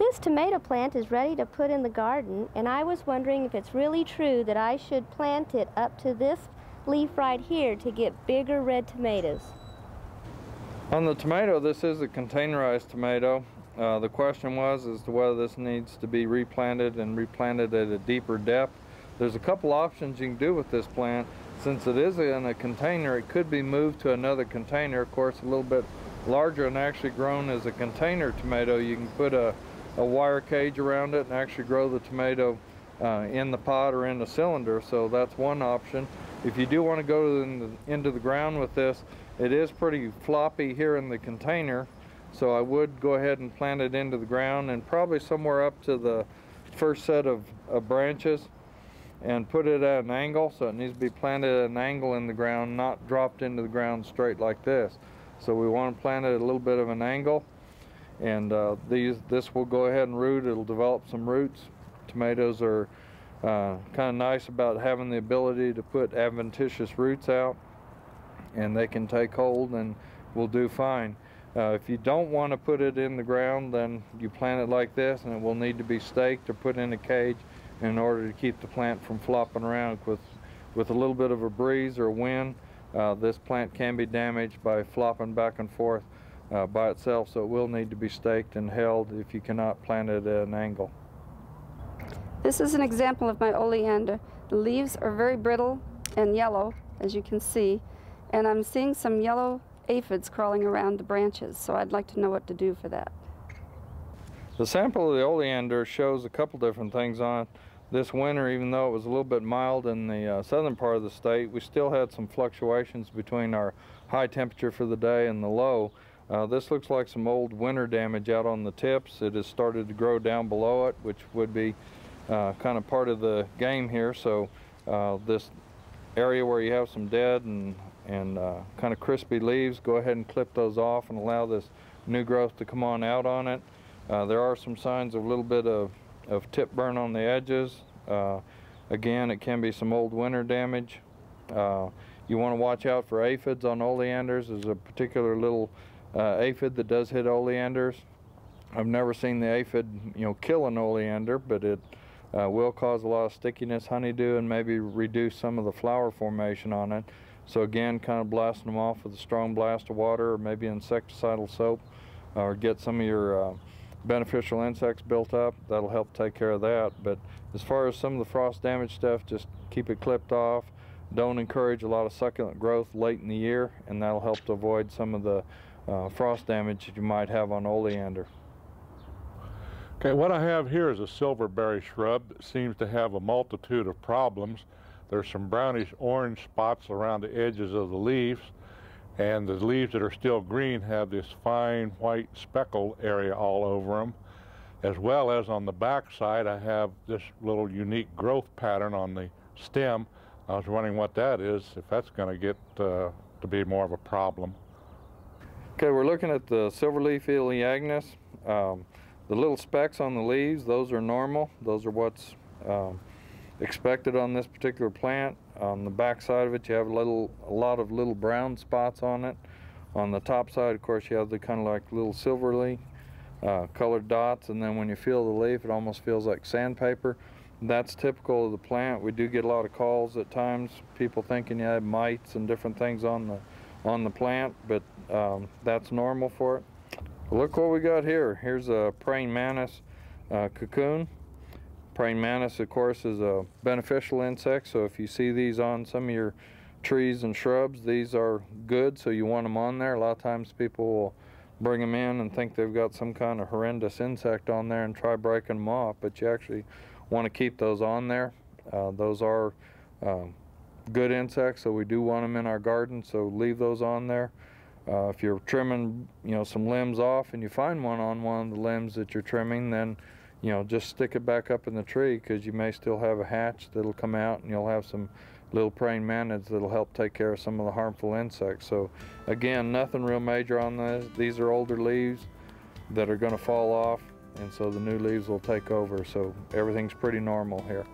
This tomato plant is ready to put in the garden, and I was wondering if it's really true that I should plant it up to this leaf right here to get bigger red tomatoes. On the tomato, this is a containerized tomato. The question was as to whether this needs to be replanted and replanted at a deeper depth. There's a couple options you can do with this plant. Since it is in a container, it could be moved to another container, of course a little bit larger and actually grown as a container tomato. You can put a wire cage around it and actually grow the tomato in the pot or in the cylinder, so that's one option. If you do want to go into the ground with this, it is pretty floppy here in the container, so I would go ahead and plant it into the ground and probably somewhere up to the first set of branches, and put it at an angle, so it needs to be planted at an angle in the ground, not dropped into the ground straight like this. So we want to plant it at a little bit of an angle, and this will go ahead and root. It'll develop some roots. Tomatoes are kind of nice about having the ability to put adventitious roots out, and they can take hold and will do fine. If you don't want to put it in the ground, then you plant it like this, and it will need to be staked or put in a cage in order to keep the plant from flopping around. With a little bit of a breeze or wind, this plant can be damaged by flopping back and forth by itself, so it will need to be staked and held if you cannot plant it at an angle. This is an example of my oleander. The leaves are very brittle and yellow, as you can see, and I'm seeing some yellow aphids crawling around the branches, so I'd like to know what to do for that. The sample of the oleander shows a couple different things on it. This winter, even though it was a little bit mild in the southern part of the state, we still had some fluctuations between our high temperature for the day and the low. This looks like some old winter damage out on the tips. It has started to grow down below it, which would be kind of part of the game here. So this area where you have some dead and kind of crispy leaves, go ahead and clip those off and allow this new growth to come on out on it. There are some signs of a little bit of tip burn on the edges. Again, it can be some old winter damage. You want to watch out for aphids on oleanders. There's a particular little aphid that does hit oleanders. I've never seen the aphid, kill an oleander, but it will cause a lot of stickiness, honeydew, and maybe reduce some of the flower formation on it. So again, kind of blasting them off with a strong blast of water, or maybe insecticidal soap, or get some of your beneficial insects built up. That'll help take care of that. But as far as some of the frost damage stuff, just keep it clipped off. Don't encourage a lot of succulent growth late in the year, and that'll help to avoid some of the frost damage that you might have on oleander. Okay, what I have here is a silverberry shrub that seems to have a multitude of problems. There's some brownish orange spots around the edges of the leaves, and the leaves that are still green have this fine white speckle area all over them, as well as on the back side I have this little unique growth pattern on the stem. I was wondering what that is, if that's going to get to be more of a problem. Okay, we're looking at the silverleaf elaeagnus. The little specks on the leaves, those are normal. Those are what's expected on this particular plant. On the back side of it, you have a lot of little brown spots on it. On the top side, of course, you have the kind of like little silverly colored dots, and then when you feel the leaf, it almost feels like sandpaper. That's typical of the plant. We do get a lot of calls at times, people thinking you have mites and different things on the plant, but that's normal for it. Look what we got here. Here's a praying mantis cocoon. Praying mantis, of course, is a beneficial insect, so if you see these on some of your trees and shrubs, these are good, so you want them on there. A lot of times people will bring them in and think they've got some kind of horrendous insect on there and try breaking them off, but you actually want to keep those on there. Those are good insects, so we do want them in our garden, so leave those on there. If you're trimming, some limbs off and you find one on one of the limbs that you're trimming, then just stick it back up in the tree, because you may still have a hatch that'll come out, and you'll have some little praying mantids that'll help take care of some of the harmful insects. So again, nothing real major on this. These are older leaves that are going to fall off, and so the new leaves will take over. So everything's pretty normal here.